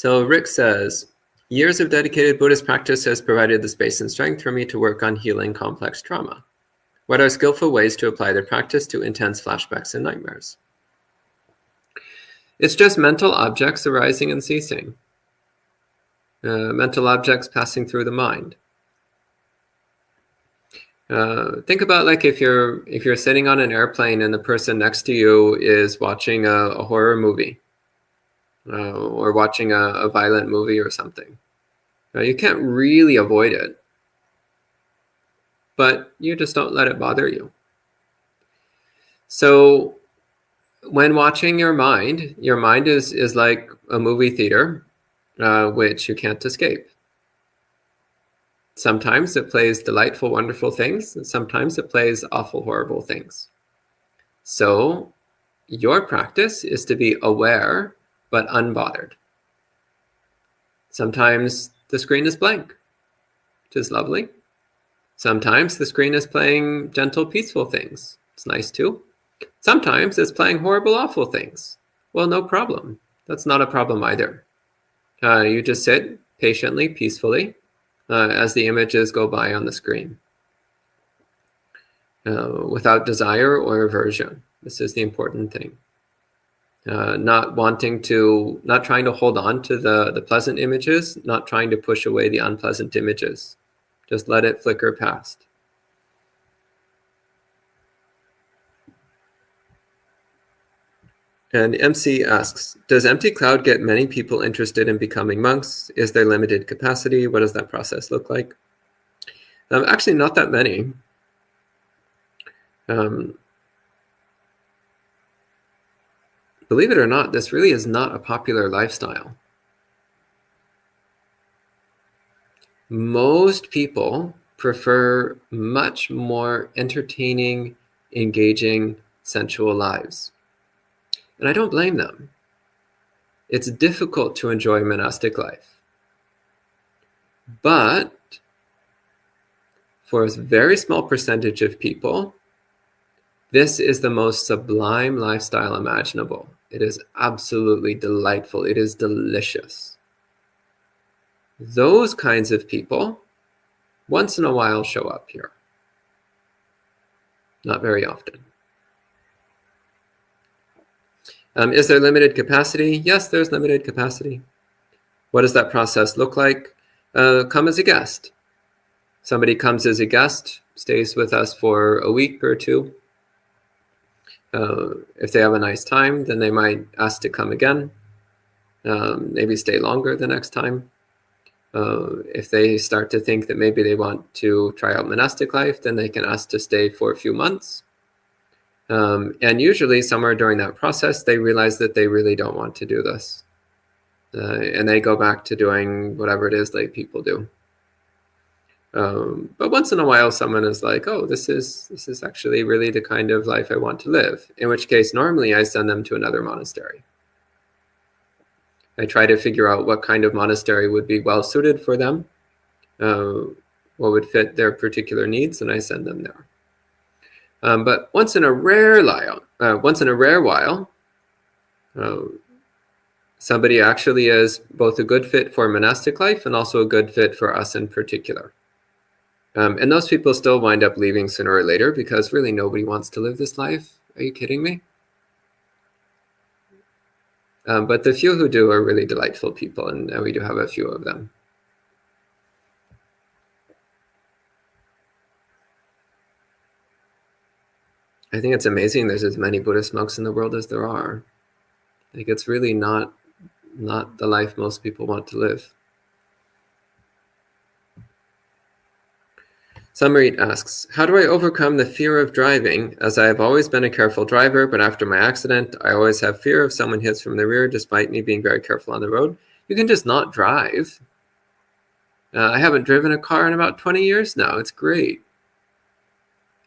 So Rick says, years of dedicated Buddhist practice has provided the space and strength for me to work on healing complex trauma. What are skillful ways to apply the practice to intense flashbacks and nightmares? It's just mental objects arising and ceasing. Mental objects passing through the mind. Think about like if you're sitting on an airplane and the person next to you is watching a horror movie or watching a violent movie or something. You can't really avoid it, but you just don't let it bother you. So when watching your mind is like a movie theater, which you can't escape. Sometimes it plays delightful, wonderful things, and sometimes it plays awful, horrible things. So your practice is to be aware, but unbothered. Sometimes the screen is blank, which is lovely. Sometimes the screen is playing gentle, peaceful things. It's nice too. Sometimes it's playing horrible, awful things. Well, no problem. That's not a problem either. You just sit patiently, peacefully, as the images go by on the screen, without desire or aversion. This is the important thing. Not trying to hold on to the pleasant images, not trying to push away the unpleasant images. Just let it flicker past. And MC asks, does Empty Cloud get many people interested in becoming monks? Is there limited capacity? What does that process look like? Actually, not that many. Believe it or not, this really is not a popular lifestyle. Most people prefer much more entertaining, engaging, sensual lives. And I don't blame them. It's difficult to enjoy monastic life. But for a very small percentage of people, this is the most sublime lifestyle imaginable. It is absolutely delightful. It is delicious. Those kinds of people, once in a while, show up here. Not very often. Is there limited capacity? Yes, there's limited capacity. What does that process look like? Come as a guest. Somebody comes as a guest, stays with us for a week or two. If they have a nice time, then they might ask to come again. Maybe stay longer the next time. If they start to think that maybe they want to try out monastic life, then they can ask to stay for a few months. And usually somewhere during that process, they realize that they really don't want to do this. And they go back to doing whatever it is lay people do. But once in a while, someone is like, oh, this is actually really the kind of life I want to live. In which case, normally I send them to another monastery. I try to figure out what kind of monastery would be well suited for them, what would fit their particular needs, and I send them there. But once in a rare while, somebody actually is both a good fit for monastic life and also a good fit for us in particular. And those people still wind up leaving sooner or later because really nobody wants to live this life. Are you kidding me? But the few who do are really delightful people, and we do have a few of them. I think it's amazing there's as many Buddhist monks in the world as there are. Like, it's really not the life most people want to live. Summerit asks, how do I overcome the fear of driving, as I have always been a careful driver, but after my accident, I always have fear if someone hits from the rear, despite me being very careful on the road? You can just not drive. I haven't driven a car in about 20 years now. It's great.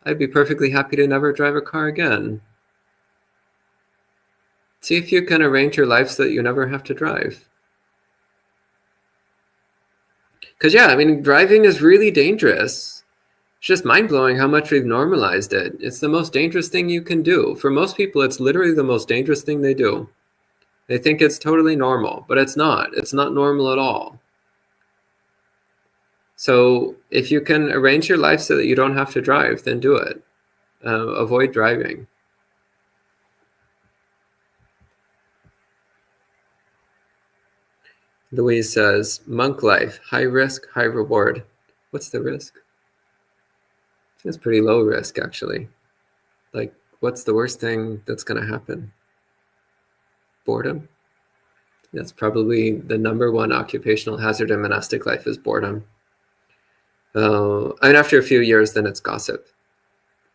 I'd be perfectly happy to never drive a car again. See if you can arrange your life so that you never have to drive. Because yeah, I mean, driving is really dangerous. It's just mind-blowing how much we've normalized it. It's the most dangerous thing you can do. For most people, it's literally the most dangerous thing they do. They think it's totally normal, but it's not. It's not normal at all. So if you can arrange your life so that you don't have to drive, then do it. Avoid driving. Louise says, monk life, high risk, high reward. What's the risk? It's pretty low risk, actually. Like, what's the worst thing that's going to happen? Boredom? That's probably the #1 occupational hazard in monastic life is boredom. And after a few years, then it's gossip.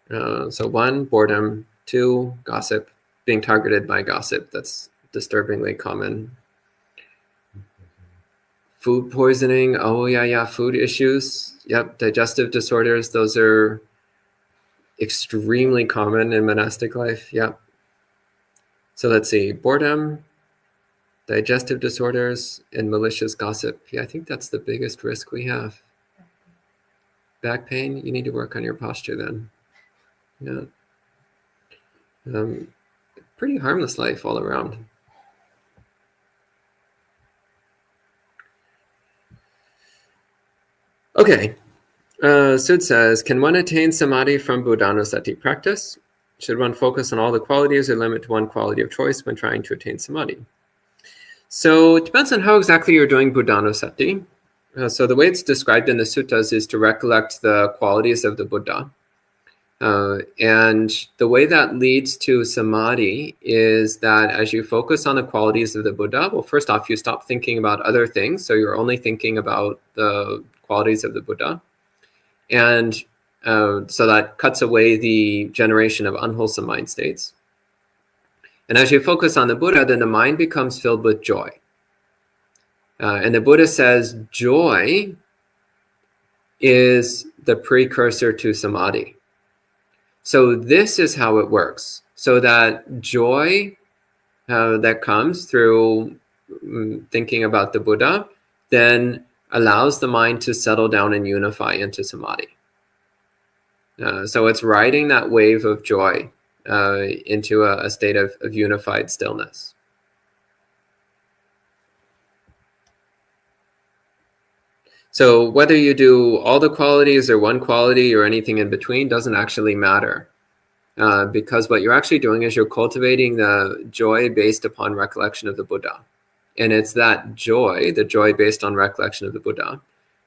So 1, boredom. 2, gossip. Being targeted by gossip. That's disturbingly common. Food poisoning. Oh, yeah. Food issues. Yep. Digestive disorders. Those are extremely common in monastic life. Yep. So let's see. Boredom, digestive disorders, and malicious gossip. Yeah, I think that's the biggest risk we have. Back pain. You need to work on your posture then. Yeah. Pretty harmless life all around. Okay. Sud says, can one attain samadhi from buddhanussati practice? Should one focus on all the qualities or limit to one quality of choice when trying to attain samadhi? So it depends on how exactly you're doing buddhanussati. So the way it's described in the suttas is to recollect the qualities of the Buddha. And the way that leads to samadhi is that as you focus on the qualities of the Buddha, well, first off, you stop thinking about other things. So you're only thinking about the qualities of the Buddha. And so that cuts away the generation of unwholesome mind states. And as you focus on the Buddha, then the mind becomes filled with joy. And the Buddha says joy is the precursor to samadhi. So this is how it works. So that joy that comes through thinking about the Buddha then allows the mind to settle down and unify into samadhi. So it's riding that wave of joy into a state of unified stillness. So whether you do all the qualities or one quality or anything in between doesn't actually matter. Because what you're actually doing is you're cultivating the joy based upon recollection of the Buddha. And it's that joy, the joy based on recollection of the Buddha,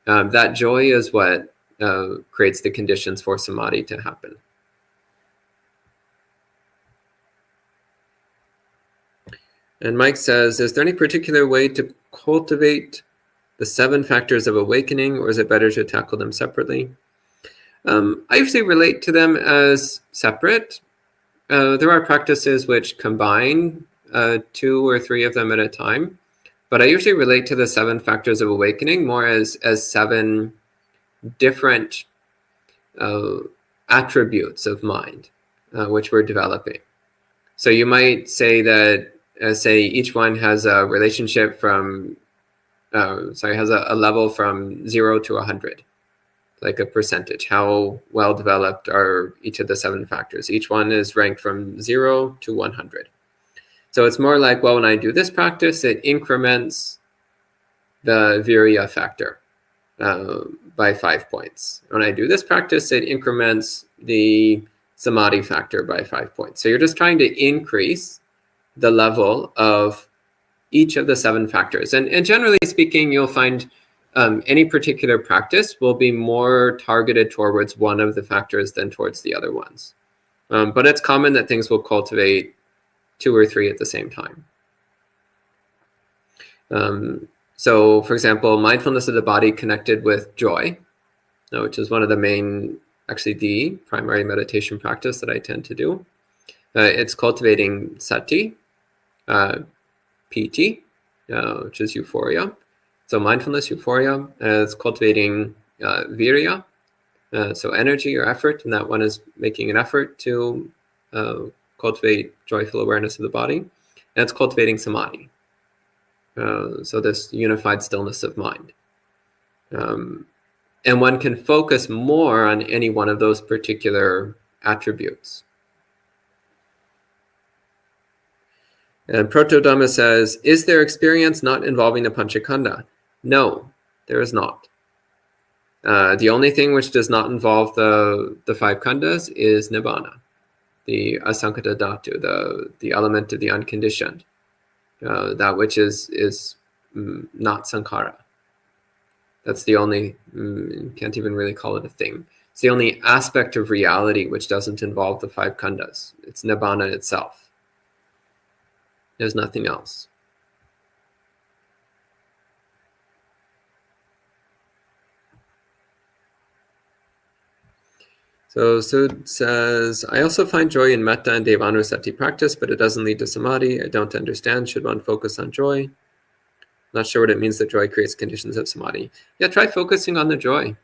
that joy is what creates the conditions for samadhi to happen. And Mike says, is there any particular way to cultivate the 7 factors of awakening, or is it better to tackle them separately? I usually relate to them as separate. There are practices which combine 2 or 3 of them at a time, but I usually relate to the 7 factors of awakening more as 7 different attributes of mind which we're developing. So you might say that, say each one has a relationship from, has a level from 0 to 100. Like a percentage, how well developed are each of the 7 factors. Each one is ranked from 0 to 100. So it's more like, well, when I do this practice, it increments the virya factor by 5 points. When I do this practice, it increments the samadhi factor by 5 points. So you're just trying to increase the level of each of the 7 factors. And generally speaking, you'll find any particular practice will be more targeted towards one of the factors than towards the other ones. But it's common that things will cultivate 2 or 3 at the same time. So, for example, mindfulness of the body connected with joy, which is one of the main, actually the primary meditation practice that I tend to do. It's cultivating sati, piti, which is euphoria. So mindfulness, euphoria, is cultivating virya, so energy or effort, and that one is making an effort to cultivate joyful awareness of the body. And it's cultivating samadhi, so this unified stillness of mind. And one can focus more on any one of those particular attributes. And Protodhamma says, is there experience not involving the Panchakanda? No, there is not. The only thing which does not involve the five khandas is nibbana, the asankata dhatu, the element of the unconditioned, that which is not sankhara. That's the only, can't even really call it a thing. It's the only aspect of reality which doesn't involve the five khandas. It's nibbana itself. There's nothing else. So Sud says, I also find joy in metta and devanusati practice, but it doesn't lead to samadhi. I don't understand. Should one focus on joy? Not sure what it means that joy creates conditions of samadhi. Yeah, try focusing on the joy.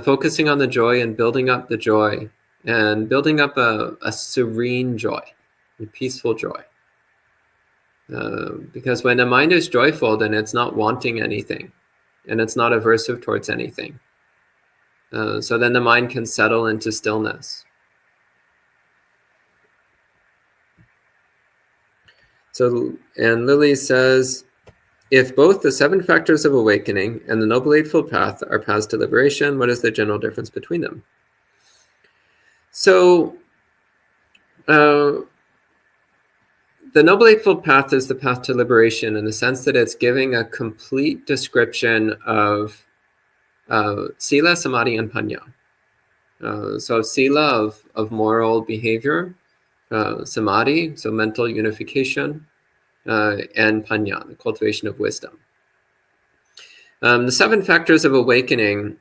Focusing on the joy and building up the joy, and building up a serene joy, a peaceful joy. Because when the mind is joyful, then it's not wanting anything, and it's not aversive towards anything. So then the mind can settle into stillness. So, and Lily says, if both the 7 factors of awakening and the Noble Eightfold Path are paths to liberation, what is the general difference between them? So, the Noble Eightfold Path is the path to liberation in the sense that it's giving a complete description of sila, samadhi, and panya. So sila of moral behavior, samadhi, so mental unification, and panya, the cultivation of wisdom. The 7 factors of awakening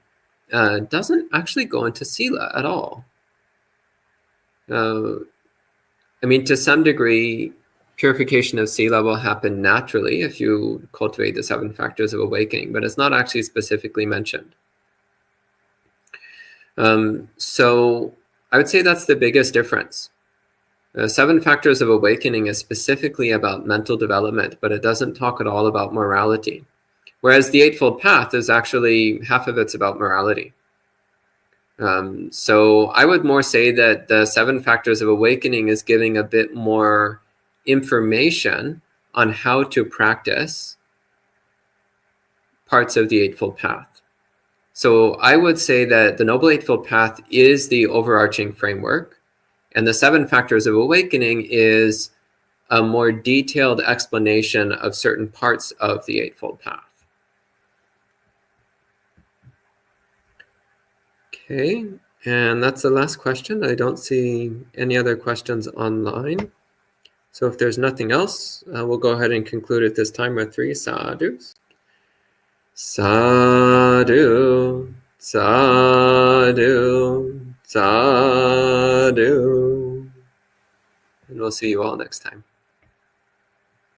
doesn't actually go into sila at all. I mean, to some degree, purification of sila will happen naturally if you cultivate the 7 factors of awakening, but it's not actually specifically mentioned. So I would say that's the biggest difference. 7 factors of awakening is specifically about mental development, but it doesn't talk at all about morality. Whereas the Eightfold Path is actually, half of it's about morality. So I would more say that the 7 factors of awakening is giving a bit more information on how to practice parts of the Eightfold Path. So I would say that the Noble Eightfold Path is the overarching framework, and the 7 factors of awakening is a more detailed explanation of certain parts of the Eightfold Path. Okay, and that's the last question. I don't see any other questions online. So if there's nothing else, we'll go ahead and conclude at this time with 3 sadhus. Sadhu, sadhu, sadhu. And we'll see you all next time.